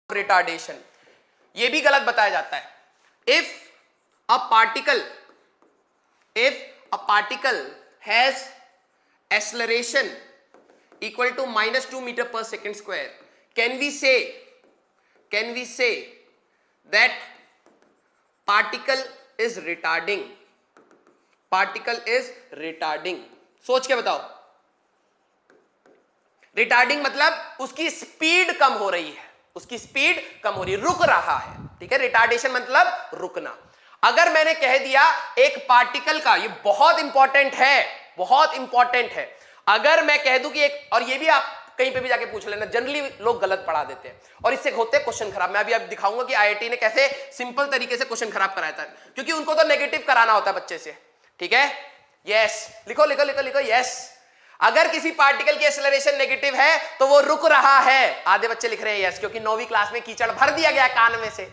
Retardation, ये भी गलत बताया जाता है। If a particle has acceleration equal to -2 metre पर second square, can we say that particle is retarding. सोच के बताओ। रिटार्डिंग मतलब उसकी स्पीड कम हो रही है, रुक रहा है। ठीक है, रिटार्डेशन मतलब रुकना। अगर मैंने कह दिया एक पार्टिकल का, ये बहुत इंपॉर्टेंट है, अगर मैं कह दूं कि एक, और ये भी आप कहीं पे भी जाके पूछ लेना, जनरली लोग गलत पढ़ा देते हैं और इससे होते हैं क्वेश्चन खराब। मैं अभी आप दिखाऊंगा कि आईआईटी ने कैसे सिंपल तरीके से क्वेश्चन खराब कराया था, क्योंकि उनको तो नेगेटिव कराना होता है बच्चे से। ठीक है, यस लिखो, यस। अगर किसी पार्टिकल की एक्सेलरेशन नेगेटिव है तो वो रुक रहा है। आधे बच्चे लिख रहे हैं यस, क्योंकि 9वीं क्लास में कीचड़ भर दिया गया कान में से,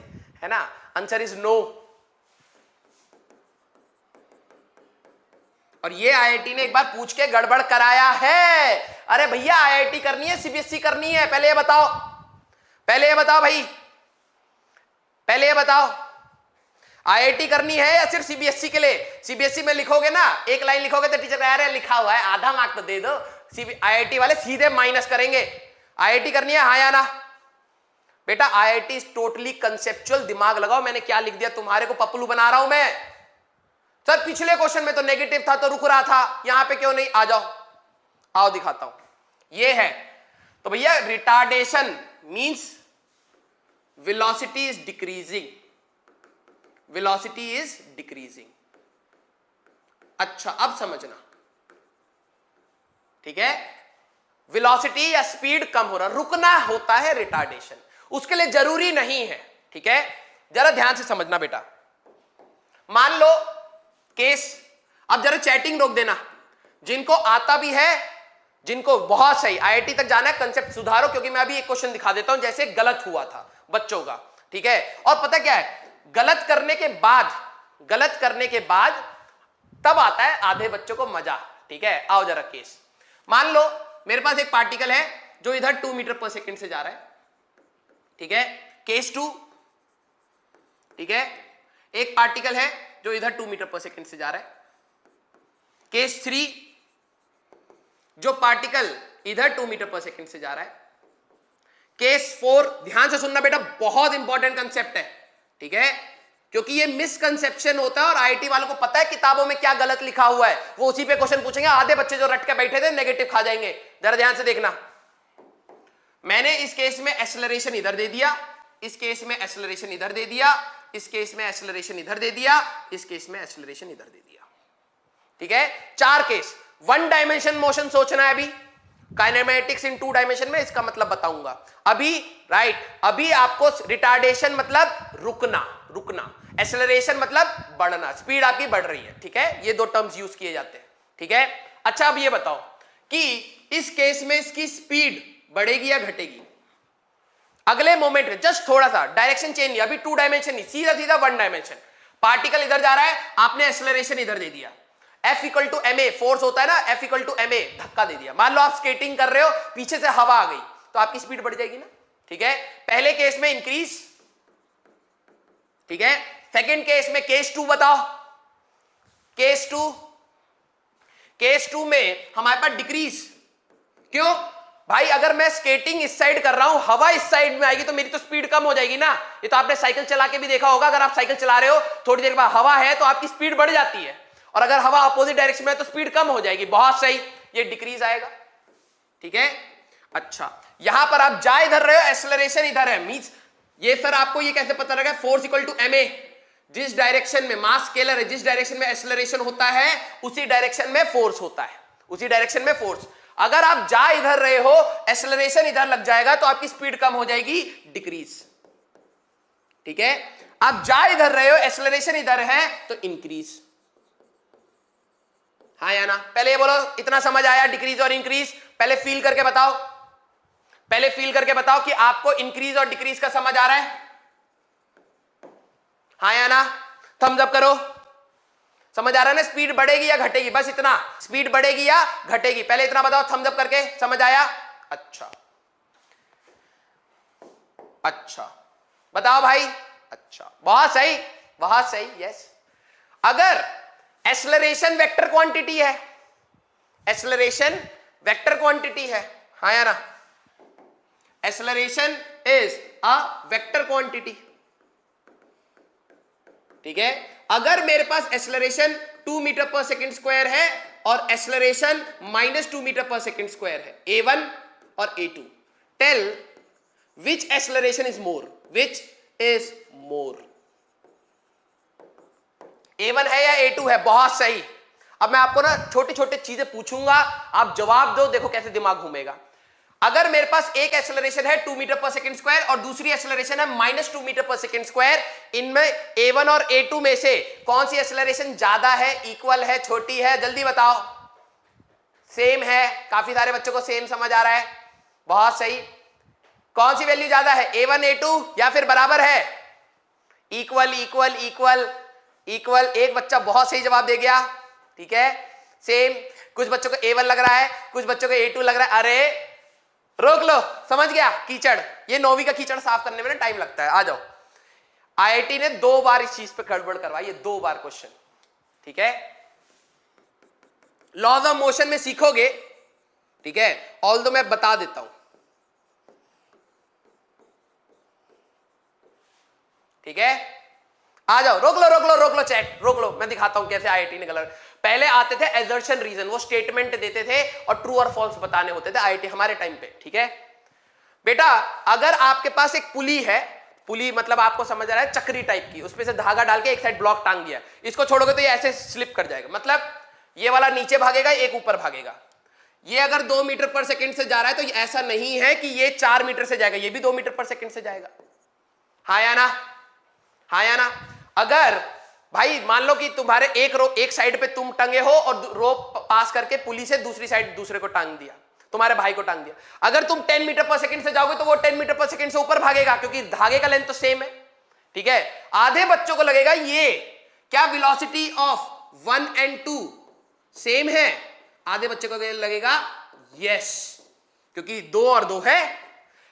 है ना। Answer is no. और ये आईआईटी ने एक बार पूछ के गड़बड़ कराया है। अरे भैया आईआईटी करनी है, सीबीएसई करनी है, पहले ये बताओ भाई, पहले ये बताओ आईआईटी करनी है या सिर्फ सीबीएसई के लिए। सीबीएसई में लिखोगे ना, एक लाइन लिखोगे तो टीचर कह रहे लिखा हुआ है, आधा मार्क तो दे दो। आईआईटी वाले सीधे माइनस करेंगे। आईआईटी करनी है, हाँ या ना बेटा। IIT is totally conceptual. दिमाग लगाओ, मैंने क्या लिख दिया, तुम्हारे को पपलू बना रहा हूं मैं। सर पिछले क्वेश्चन में तो नेगेटिव था तो रुक रहा था, यहां पे क्यों नहीं? आ जाओ, आओ दिखाता हूं। ये है तो भैया, retardation means velocity is decreasing. अच्छा अब समझना, ठीक है। वेलोसिटी या स्पीड कम हो रहा, रुकना होता है रिटार्डेशन। उसके लिए जरूरी नहीं है, ठीक है। जरा ध्यान से समझना बेटा। मान लो केस, अब जरा चैटिंग रोक देना। जिनको आता भी है, जिनको बहुत सही आईआईटी तक जाना है, कंसेप्ट सुधारो, क्योंकि मैं अभी एक क्वेश्चन दिखा देता हूं जैसे गलत हुआ था बच्चों का। ठीक है, और पता क्या है, गलत करने के बाद तब आता है आधे बच्चों को मजा। ठीक है, आओ जरा केस। मान लो मेरे पास एक पार्टिकल है जो इधर 2 मीटर पर सेकेंड से जा रहा है। ठीक है, केस 2। ठीक है, एक पार्टिकल है जो इधर 2 मीटर पर सेकेंड से जा रहा है। केस 3, जो पार्टिकल इधर 2 मीटर पर सेकेंड से जा रहा है। केस 4, ध्यान से सुनना बेटा, बहुत इंपॉर्टेंट कंसेप्ट है। ठीक है, क्योंकि ये मिसकंसेप्शन होता है और आईआईटी वालों को पता है किताबों में क्या गलत लिखा हुआ है, वो उसी पे क्वेश्चन पूछेंगे। आधे बच्चे जो रट के बैठे थे नेगेटिव खा जाएंगे। जरा ध्यान से देखना, मैंने इस केस में एक्सेलरेशन इधर दे दिया, इस केस में एक्सेलरेशन इधर दे दिया, इस केस में एक्सेलरेशन इधर दे दिया, इस केस में एक्सेलरेशन इधर दे दिया। ठीक है, 4 केस। 1 डायमेंशन मोशन सोचना है अभी, काइनेमेटिक्स इन 2 डायमेंशन में, इसका मतलब बताऊंगा अभी। राइट, अभी आपको रिटार्डेशन मतलब रुकना, एक्सेलरेशन मतलब बढ़ना, स्पीड आपकी बढ़ रही है। ठीक है, ये 2 टर्म्स यूज किए जाते हैं। ठीक है, अच्छा अब ये बताओ कि इस केस में इसकी स्पीड बढ़ेगी या घटेगी? अगले मोमेंट में जस्ट थोड़ा सा डायरेक्शन चेंज नहीं, अभी 2 डायमेंशन नहीं, सीधा 1 डायमेंशन। पार्टिकल इधर जा रहा है, आपने एक्सेलरेशन इधर दे दिया। F equal to ma, force होता है ना, F इक्वल टू ma, धक्का दे दिया। मान लो आप स्केटिंग कर रहे हो, पीछे से हवा आ गई तो आपकी स्पीड बढ़ जाएगी ना। ठीक है, पहले केस में इंक्रीज। ठीक है, सेकंड केस में केस 2 बताओ। केस 2 में हमारे पास डिक्रीज। क्यों भाई? अगर मैं स्केटिंग इस साइड कर रहा हूं, हवा इस साइड में आएगी तो मेरी तो स्पीड कम हो जाएगी ना। ये तो आपने साइकिल चला के भी देखा होगा, अगर आप साइकिल चला रहे हो थोड़ी देर बाद हवा है तो आपकी स्पीड बढ़ जाती है, और अगर हवा अपोजिट डायरेक्शन में है तो स्पीड कम हो जाएगी। बहुत सही, ये डिक्रीज आएगा। ठीक है, अच्छा यहां पर आप जा इधर रहे हो, एक्सेलरेशन इधर है, मींस ये सर आपको ये कैसे पता लगा? फोर्स इक्वल टू ma, जिस डायरेक्शन में मास स्केलर है, जिस डायरेक्शन में एक्सेलरेशन होता है उसी डायरेक्शन में फोर्स होता है, उसी डायरेक्शन में फोर्स। अगर आप जा इधर रहे हो, एक्सेलरेशन इधर लग जाएगा तो आपकी स्पीड कम हो जाएगी, डिक्रीज। ठीक है, आप जा इधर रहे हो, एक्सेलरेशन इधर है तो इंक्रीज। हाँ या ना? पहले ये बोलो, इतना समझ आया डिक्रीज और इंक्रीज? पहले फील करके बताओ, पहले फील करके बताओ कि आपको इंक्रीज और डिक्रीज का समझ आ रहा है? हाँ या ना? थम्स अप करो। समझ आ रहा है ना? स्पीड बढ़ेगी या घटेगी, बस इतना, स्पीड बढ़ेगी या घटेगी, पहले इतना बताओ थम्स अप करके। समझ आया? अच्छा अच्छा बताओ भाई, अच्छा बहुत सही, बहुत सही, यस। अगर एक्सेलरेशन वेक्टर क्वांटिटी है, एक्सेलरेशन वेक्टर क्वांटिटी है, हाँ या ना, acceleration is a vector quantity, ठीक है। अगर मेरे पास एक्सेलरेशन 2 मीटर पर सेकेंड स्क्वायर है और एक्सेलरेशन -2 मीटर पर सेकेंड स्क्वायर है, A1 और A2, tell which acceleration is more, which is more, A1 है या A2 है? बहुत सही। अब मैं आपको ना छोटी छोटी चीजें पूछूंगा, आप जवाब दो, देखो कैसे दिमाग घूमेगा। अगर मेरे पास एक एक्सेलरेशन है 2 मीटर पर सेकंड स्क्वायर और दूसरी एक्सेलरेशन है -2 मीटर पर सेकंड स्क्वायर, इनमें A1 और A2 में से कौन सी एक्सेलरेशन ज्यादा है, इक्वल है, छोटी है? जल्दी बताओ। सेम है, काफी सारे बच्चों को सेम समझ आ रहा है, बहुत सही। कौन सी वैल्यू ज्यादा है, A1 A2 या फिर बराबर है? Equal equal equal equal. एक बच्चा बहुत सही जवाब दे गया, ठीक है, सेम। कुछ बच्चों को A1 लग रहा है, कुछ बच्चों को A2 लग रहा है। अरे रोक लो, समझ गया, कीचड़, ये 9वीं का कीचड़ साफ करने में ना टाइम लगता है। आ जाओ, आईआईटी ने 2 बार इस चीज पे गड़बड़ करवाई है, 2 बार क्वेश्चन, ठीक है। लॉज ऑफ मोशन में सीखोगे, ठीक है, ऑल दो मैं बता देता हूं, ठीक है। आ जाओ, रोक लो रोक लो रोक लो चैट, रोक लो, मैं दिखाता हूं कैसे आईआईटी ने गलत। पहले आते थे एजर्शन रीजन, वो स्टेटमेंट देते थे और ट्रू और फॉल्स बताने होते थे आईआईटी हमारे टाइम पे, ठीक है। बेटा अगर आपके पास एक पुली है, पुली मतलब आपको समझ आ रहा है, चक्री टाइप की, उसमें से धागा डाल के एक साइड ब्लॉक टांग दिया, इसको छोड़ोगे तो ये ऐसे स्लिप कर जाएगा, मतलब ये वाला नीचे भागेगा, एक ऊपर भागेगा। ये अगर 2 मीटर पर सेकंड से जा रहा है तो ऐसा नहीं है कि ये 4 मीटर से जाएगा, ये भी 2 मीटर पर सेकंड से जाएगा, हाँ या ना, हाँ या ना। अगर भाई मान लो कि तुम्हारे एक साइड पे तुम टंगे हो और रोप पास करके पुली से दूसरी साइड दूसरे को टांग दिया, तुम्हारे भाई को टांग दिया, अगर तुम 10 मीटर पर सेकंड से जाओगे तो वो 10 मीटर पर सेकंड से ऊपर भागेगा, क्योंकि धागे का लेंथ तो सेम है, ठीक है। आधे बच्चों को लगेगा ये क्या वेलोसिटी ऑफ 1 और 2 सेम है, आधे बच्चों को लगेगा यस, क्योंकि 2 और 2 है।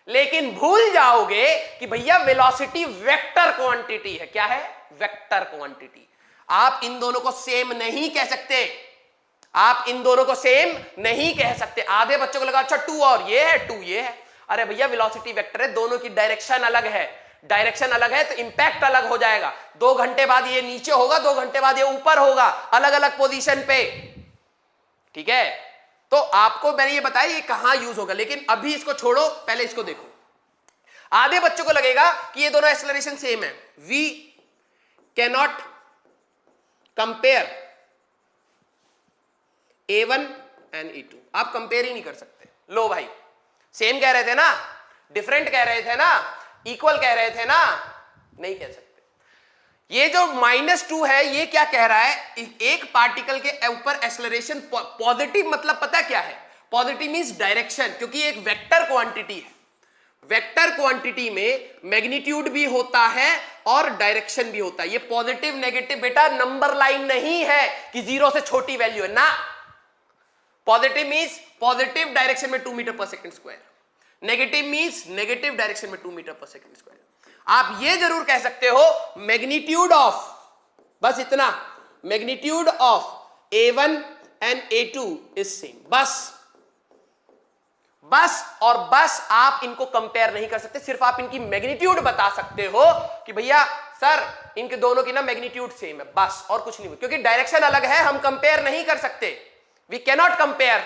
लेकिन भूल जाओगे कि भैया वेलोसिटी वेक्टर क्वांटिटी है। क्या है? Vector quantity. आप इन दोनों को सेम नहीं कह सकते, आप इन दोनों को सेम नहीं कह सकते। आधे बच्चों को लगा अच्छा 2 और ये है, 2 ये है, अरे भैया वेलोसिटी वेक्टर है, दोनों की डायरेक्शन अलग है, डायरेक्शन अलग है तो इंपैक्ट अलग हो जाएगा। 2 घंटे बाद ये नीचे होगा, 2 घंटे बाद ये ऊपर होगा, अलग अलग पोजीशन पे, ठीक है। तो आपको मैंने ये बताया ये कहां यूज होगा, लेकिन अभी इसको छोड़ो, पहले इसको देखो। आधे बच्चों को लगेगा कि ये दोनों एक्सेलरेशन सेम है, we cannot compare A1 and A2, आप कंपेयर ही नहीं कर सकते। लो भाई, सेम कह रहे थे ना, डिफरेंट कह रहे थे ना, इक्वल कह रहे थे ना, नहीं कह सकते। ये जो -2 है ये क्या कह रहा है, एक पार्टिकल के ऊपर एक्सेलरेशन पॉजिटिव, मतलब पता क्या है, पॉजिटिव मींस डायरेक्शन, क्योंकि एक वेक्टर क्वांटिटी है। वेक्टर क्वांटिटी में मैग्नीट्यूड भी होता है और डायरेक्शन भी होता है। ये पॉजिटिव नेगेटिव बेटा नंबर लाइन नहीं है कि 0 से छोटी वैल्यू है ना। पॉजिटिव मींस पॉजिटिव डायरेक्शन में 2 मीटर पर second square, negative means negative direction में 2 मीटर पर सेकंड स्क्वायर। आप ये जरूर कह सकते हो मैग्नीट्यूड ऑफ, बस इतना, magnitude of A1 and A2 is same, बस और बस। आप इनको कंपेयर नहीं कर सकते, सिर्फ आप इनकी मैग्नीट्यूड बता सकते हो कि भैया सर इनके दोनों की ना मैग्नीट्यूड सेम है, बस, और कुछ नहीं, क्योंकि डायरेक्शन अलग है, हम कंपेयर नहीं कर सकते, we cannot compare.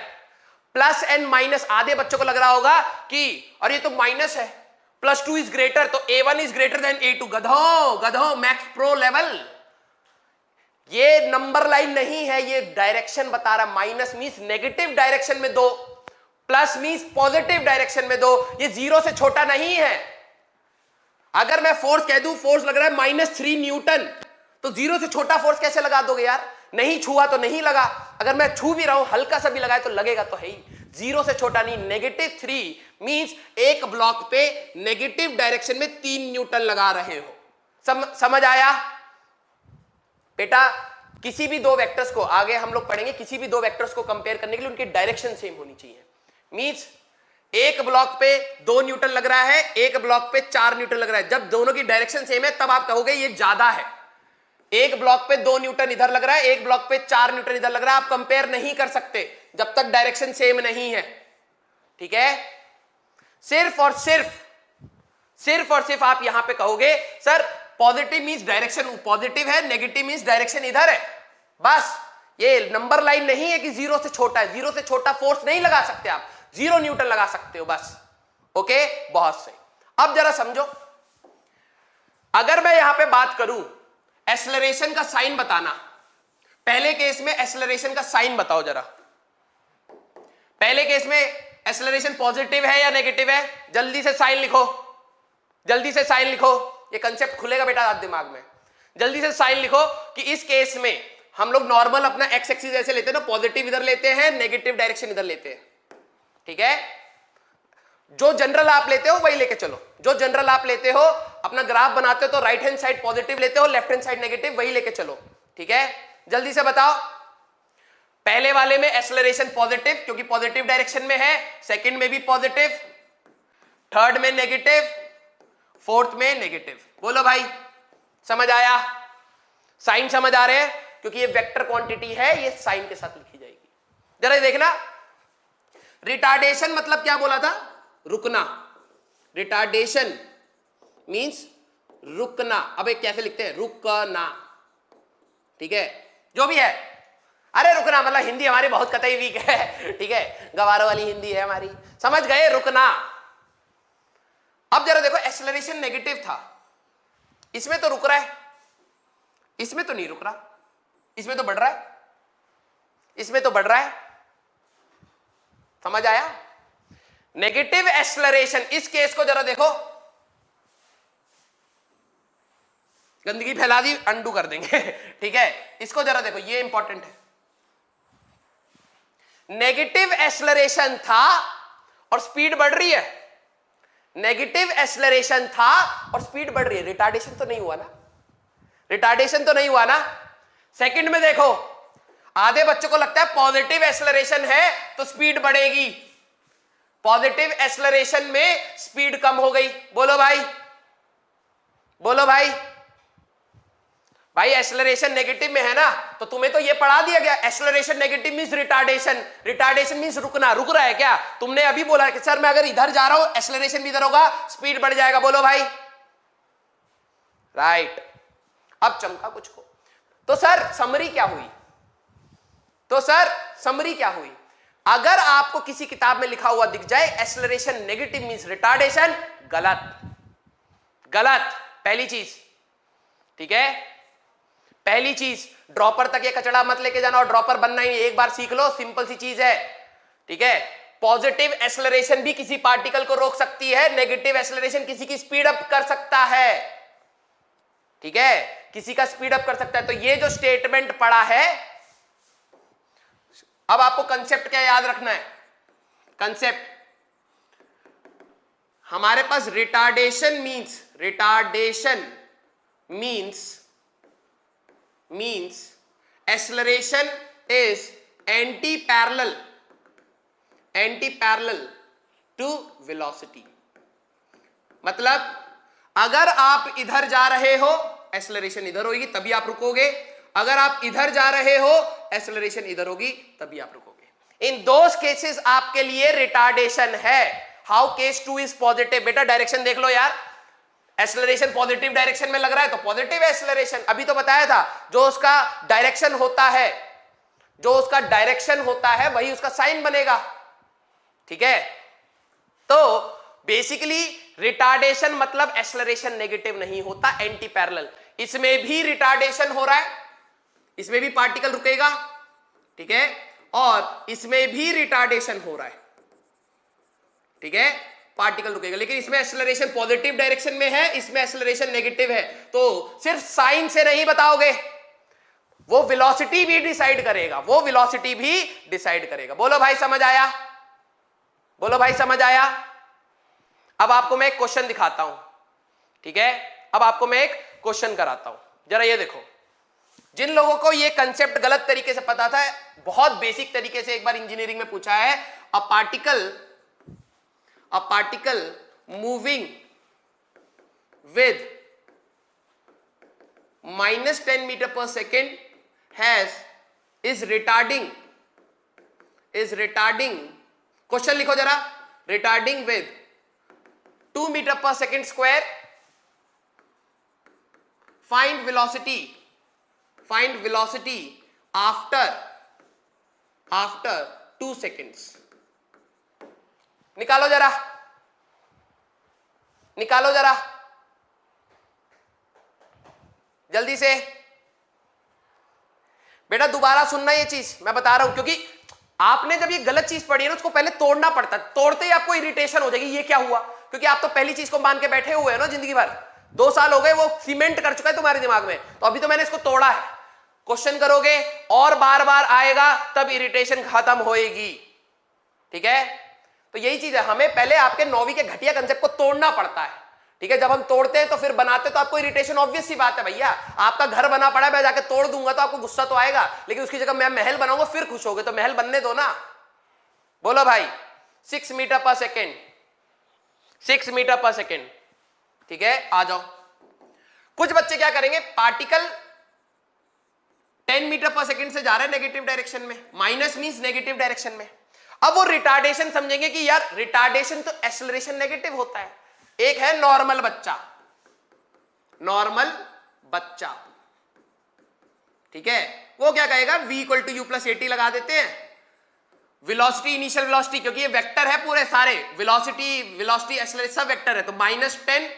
Plus and minus, आधे बच्चों को लग रहा होगा कि और ये तो माइनस है, +2 इज ग्रेटर, तो A1 is greater than A2। गधो मैक्स प्रो लेवल, ये नंबर लाइन नहीं है, ये डायरेक्शन बता रहा। माइनस मींस नेगेटिव डायरेक्शन में 2, प्लस मींस पॉजिटिव डायरेक्शन में 2, ये 0 से छोटा नहीं है। अगर मैं फोर्स कह दूं, फोर्स लग रहा है -3 न्यूटन, तो 0 से छोटा फोर्स कैसे लगा दोगे यार? नहीं छुआ तो नहीं लगा, अगर मैं छू भी रहा हूं, हल्का सा भी लगाए तो लगेगा तो है ही, 0 से छोटा नहीं। -3 मींस एक ब्लॉक पे नेगेटिव डायरेक्शन में 3 न्यूटन लगा रहे हो। समझ आया बेटा? किसी भी 2 वेक्टर्स को, आगे हम लोग पढ़ेंगे, किसी भी 2 वेक्टर्स को कंपेयर करने के लिए उनकी डायरेक्शन सेम होनी चाहिए। मींस एक ब्लॉक पे 2 न्यूटन लग रहा है, एक ब्लॉक पे 4 न्यूटन लग रहा है। जब दोनों की डायरेक्शन सेम है तब आप कहोगे ये ज्यादा है। एक ब्लॉक पे 2 न्यूटन इधर लग रहा है, एक ब्लॉक पे 4 न्यूटन इधर लग रहा है, आप कंपेयर नहीं कर सकते जब तक डायरेक्शन सेम नहीं है। ठीक है, सिर्फ और सिर्फ आप यहां पे कहोगे sir positive means direction positive है, नेगेटिव मींस डायरेक्शन इधर है। बस ये नंबर लाइन नहीं है कि 0 से छोटा है, 0 से छोटा फोर्स नहीं लगा सकते आप, 0 न्यूटन लगा सकते हो बस। ओके, बहुत सही। अब जरा समझो, अगर मैं यहां पे बात करूं एक्सेलरेशन का साइन बताना, पहले केस में एक्सेलरेशन का साइन बताओ जरा। पहले केस में एक्सेलरेशन पॉजिटिव है या नेगेटिव है? जल्दी से साइन लिखो, जल्दी से साइन लिखो, ये कंसेप्ट खुलेगा बेटा आज दिमाग में। जल्दी से साइन लिखो कि इस केस में हम लोग नॉर्मल अपना एक्स एक्सिस ऐसे लेते हैं ना, पॉजिटिव इधर लेते हैं, नेगेटिव डायरेक्शन इधर लेते हैं। ठीक है, जो जनरल आप लेते हो वही लेके चलो। जो जनरल आप लेते हो, अपना ग्राफ बनाते हो तो राइट हैंड साइड पॉजिटिव लेते हो, लेफ्ट हैंड साइड नेगेटिव, वही लेके चलो। ठीक है, जल्दी से बताओ। पहले वाले में एक्सेलरेशन पॉजिटिव क्योंकि पॉजिटिव डायरेक्शन में है, सेकंड में भी पॉजिटिव, थर्ड में नेगेटिव, फोर्थ में नेगेटिव। बोलो भाई, समझ आया? साइन समझ आ रहे हैं? क्योंकि ये वेक्टर क्वांटिटी है, ये साइन के साथ लिखी जाएगी। जरा देखना, रिटार्डेशन मतलब क्या बोला था? रुकना। रिटार्डेशन मींस रुकना। अब एक कैसे लिखते हैं? रुकना। ठीक है, जो भी है। अरे रुकना मतलब हिंदी हमारी बहुत कतई वीक है। ठीक है, गवारों वाली हिंदी है हमारी, समझ गए? रुकना। अब जरा देखो, एक्सेलरेशन नेगेटिव था, इसमें तो रुक रहा है, इसमें तो नहीं रुक रहा, इसमें तो बढ़ रहा है, इसमें तो बढ़ रहा है। समझ आया? नेगेटिव एक्सेलरेशन, इस केस को जरा देखो, गंदगी फैला दी, अंडू कर देंगे। ठीक है, इसको जरा देखो, ये इंपॉर्टेंट है। नेगेटिव एक्सेलरेशन था और स्पीड बढ़ रही है, नेगेटिव एक्सेलरेशन था और स्पीड बढ़ रही है, रिटार्डेशन तो नहीं हुआ ना? रिटार्डेशन तो नहीं हुआ ना? सेकंड में देखो, आधे बच्चों को लगता है पॉजिटिव एक्सेलरेशन है तो स्पीड बढ़ेगी, पॉजिटिव एक्सेलरेशन में स्पीड कम हो गई। बोलो भाई, बोलो भाई। भाई एक्सेलरेशन नेगेटिव में है ना, तो तुम्हें तो ये पढ़ा दिया गया, acceleration negative means retardation, retardation means रुकना। रुक रहा है क्या? तुमने अभी बोला कि सर मैं अगर इधर जा रहा हूं एक्सेलरेशन भी इधर होगा, स्पीड बढ़ जाएगा। बोलो भाई, राइट। अब चमका कुछ को। तो सर समरी क्या हुई? तो सर समरी क्या हुई? अगर आपको किसी किताब में लिखा हुआ दिख जाए एक्सेलरेशन नेगेटिव मींस रिटार्डेशन, गलत, गलत। पहली चीज, ठीक है, पहली चीज, ड्रॉपर तक ये कचड़ा मत लेके जाना, और ड्रॉपर बनना ही एक बार सीख लो, सिंपल सी चीज है। ठीक है, पॉजिटिव एक्सेलरेशन भी किसी पार्टिकल को रोक सकती है, नेगेटिव एक्सेलरेशन किसी की स्पीड अप कर सकता है। ठीक है, किसी का स्पीड अप कर सकता है। तो ये जो स्टेटमेंट पड़ा है, अब आपको कंसेप्ट क्या याद रखना है? कंसेप्ट हमारे पास retardation means acceleration is antiparallel to velocity. मतलब अगर आप इधर जा रहे हो एक्सेलरेशन इधर होगी तभी आप रुकोगे, अगर आप इधर जा रहे हो एक्सेलरेशन इधर होगी तभी आप रुकोगे। इन दोस केसेस आपके लिए रिटार्डेशन है। How case 2 is positive? बेटा डायरेक्शन देख लो यार, एक्सेलरेशन पॉजिटिव डायरेक्शन में लग रहा है तो पॉजिटिव एक्सेलरेशन। अभी तो बताया था, जो उसका डायरेक्शन होता है, जो उसका डायरेक्शन होता है वही उसका साइन बनेगा। ठीक है, तो बेसिकली रिटार्डेशन मतलब एक्सेलरेशन नेगेटिव नहीं होता, एंटी पैरेलल। इसमें भी रिटार्डेशन हो रहा है, इसमें भी पार्टिकल रुकेगा। ठीक है, और इसमें भी रिटार्डेशन हो रहा है। ठीक है, पार्टिकल रुकेगा, लेकिन इसमें एक्सेलरेशन पॉजिटिव डायरेक्शन में है, इसमें एक्सेलरेशन नेगेटिव है। तो सिर्फ साइन से नहीं बताओगे, वो वेलोसिटी भी डिसाइड करेगा, वो वेलोसिटी भी डिसाइड करेगा। बोलो भाई समझ आया? बोलो भाई समझ आया? अब आपको मैं एक क्वेश्चन दिखाता हूं। ठीक है, अब आपको मैं एक क्वेश्चन कराता हूं, जरा ये देखो। जिन लोगों को ये कंसेप्ट गलत तरीके से पता था, बहुत बेसिक तरीके से एक बार इंजीनियरिंग में पूछा है, a particle a particle moving with minus 10 meter per second is retarding, question लिखो जरा, retarding with 2 meter per second square, find velocity after 2 seconds. निकालो जरा जल्दी से बेटा, दोबारा सुनना ये चीज मैं बता रहा हूं, क्योंकि आपने जब ये गलत चीज पढ़ी है ना, उसको पहले तोड़ना पड़ता है, तोड़ते ही आपको इरिटेशन हो जाएगी ये क्या हुआ, क्योंकि आप तो पहली चीज को मान के बैठे हुए हैं ना जिंदगी भर, 2 साल हो गए, वो सीमेंट कर चुका है तुम्हारे दिमाग में, तो अभी तो मैंने इसको तोड़ा है, क्वेश्चन करोगे और बार बार आएगा तब इरिटेशन खत्म होएगी, ठीक है। तो यही चीज है, हमें पहले आपके 9वीं के घटिया कंसेप्ट को तोड़ना पड़ता है, ठीक है। जब हम तोड़ते हैं तो फिर बनाते, तो आपको इरिटेशन ऑब्वियस सी बात है भैया, आपका घर बना पड़ा है, मैं जाके तोड़ दूंगा तो आपको गुस्सा तो आएगा, लेकिन उसकी जगह मैं महल बनाऊंगा फिर खुश होगे, तो महल बनने दो ना। बोलो भाई, 6 मीटर पर सेकेंड, 6 मीटर पर सेकेंड, ठीक है। आ जाओ, कुछ बच्चे क्या करेंगे, पार्टिकल 10 मीटर पर सेकेंड से जा रहा है नेगेटिव डायरेक्शन में, माइनस मींस नेगेटिव डायरेक्शन में, अब वो रिटार्डेशन समझेंगे कि यार रिटार्डेशन तो एक्सेलरेशन नेगेटिव होता है। एक है नॉर्मल बच्चा, ठीक है, वो क्या कहेगा, v equal to u plus a t लगा देते हैं, वेलोसिटी इनिशियल वेलोसिटी, क्योंकि ये वेक्टर है पूरे सारे, वेलोसिटी एक्सेलरेशन सब वेक्टर है, तो -10,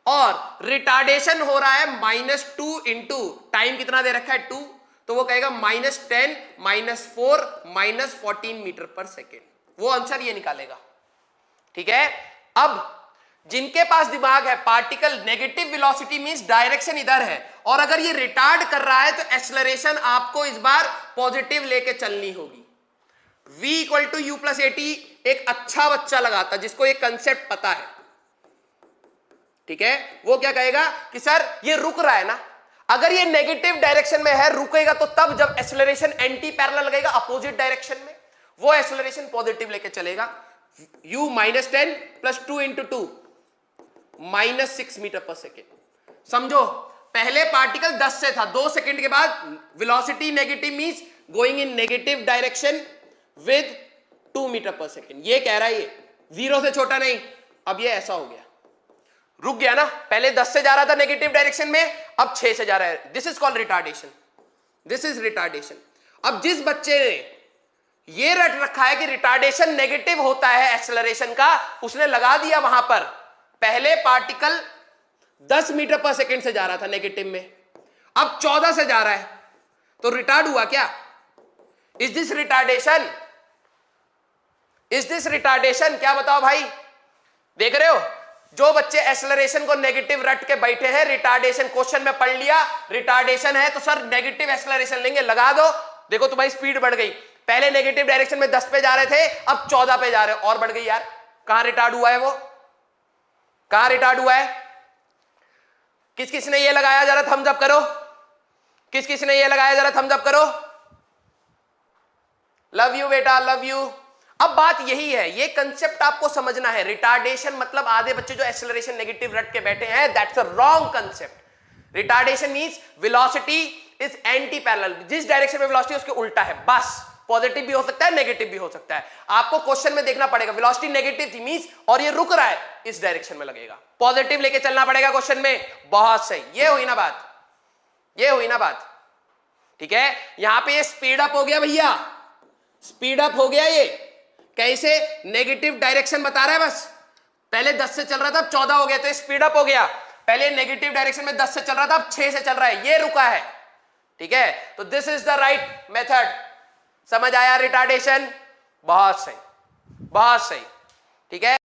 और रिटार्डेशन हो रहा है -2 इंटू टाइम कितना दे रखा है 2, तो वो कहेगा -10 -4 -14 मीटर पर सेकेंड, वो आंसर ये निकालेगा, ठीक है। अब जिनके पास दिमाग है, particle negative velocity means direction इधर है, और अगर ये रिटार्ड कर रहा है तो एक्सेलरेशन आपको इस बार पॉजिटिव लेके चलनी होगी। v equal to u plus a t एक अच्छा बच्चा लगाता जिसको ये कंसेप्ट पता है, ठीक है, वो क्या कहेगा कि सर ये रुक रहा है ना, अगर ये नेगेटिव डायरेक्शन में है, रुकेगा तो तब जब एक्सेलरेशन एंटी पैरेलल लगेगा अपोजिट डायरेक्शन में, वो एक्सेलरेशन पॉजिटिव लेके चलेगा। u -10 प्लस 2 इंटू 2 -6 मीटर पर सेकेंड। समझो, पहले पार्टिकल 10 से था, 2 सेकेंड के बाद velocity negative means going in negative direction with 2 metre पर सेकेंड, ये कह रहा है, ये 0 से छोटा नहीं, अब ये ऐसा हो गया, रुक गया ना, पहले 10 से जा रहा था नेगेटिव डायरेक्शन में, अब 6 से जा रहा है, this is called retardation, this is retardation. अब जिस बच्चे ने ये रट रखा है कि रिटार्डेशन नेगेटिव होता है एक्सेलरेशन का, उसने लगा दिया वहां पर, पहले पार्टिकल 10 मीटर पर सेकेंड से जा रहा था नेगेटिव में, अब 14 से जा रहा है, तो रिटार्ड हुआ क्या, is this retardation, is this retardation, क्या बताओ भाई, देख रहे हो, जो बच्चे एक्सेलरेशन को नेगेटिव रट के बैठे हैं, रिटार्डेशन क्वेश्चन में पढ़ लिया, रिटार्डेशन है तो सर नेगेटिव एक्सेलरेशन लेंगे, लगा दो, देखो तुम्हारी स्पीड बढ़ गई, पहले नेगेटिव डायरेक्शन में 10 पे जा रहे थे, अब 14 पे जा रहे हो, और बढ़ गई यार, कहां रिटार्ड हुआ है, वो कहां रिटार्ड हुआ है, किस किस ने ये लगाया, जरा थम्स अप करो, किस किस ने ये लगाया, जरा थम्स अप करो, लव यू बेटा, लव यू। अब बात यही है, ये कंसेप्ट आपको समझना है, रिटार्डेशन मतलब आधे बच्चे जो एक्सेलरेशन नेगेटिव रट के बैठे हैं, that's a wrong concept. Retardation means velocity is anti parallel, जिस डायरेक्शन में वेलोसिटी उसके उल्टा है, बस, पॉजिटिव भी हो सकता है नेगेटिव भी हो सकता है, आपको क्वेश्चन में देखना पड़ेगा, वेलोसिटी नेगेटिव थी मींस, और ये रुक रहा है, इस डायरेक्शन में लगेगा, पॉजिटिव लेके चलना पड़ेगा क्वेश्चन में, बहुत सही, ये हुई ना बात, ये हुई ना बात, ठीक है। यहां पे ये स्पीड अप हो गया भैया, स्पीड अप हो गया, ये कैसे, नेगेटिव डायरेक्शन बता रहा है बस, पहले 10 से चल रहा था, अब 14 हो गया, तो स्पीड अप हो गया, पहले नेगेटिव डायरेक्शन में 10 से चल रहा था, अब 6 से चल रहा है, ये रुका है, ठीक है। तो this is the right method, समझ आया रिटार्डेशन, बहुत सही, बहुत सही, ठीक है।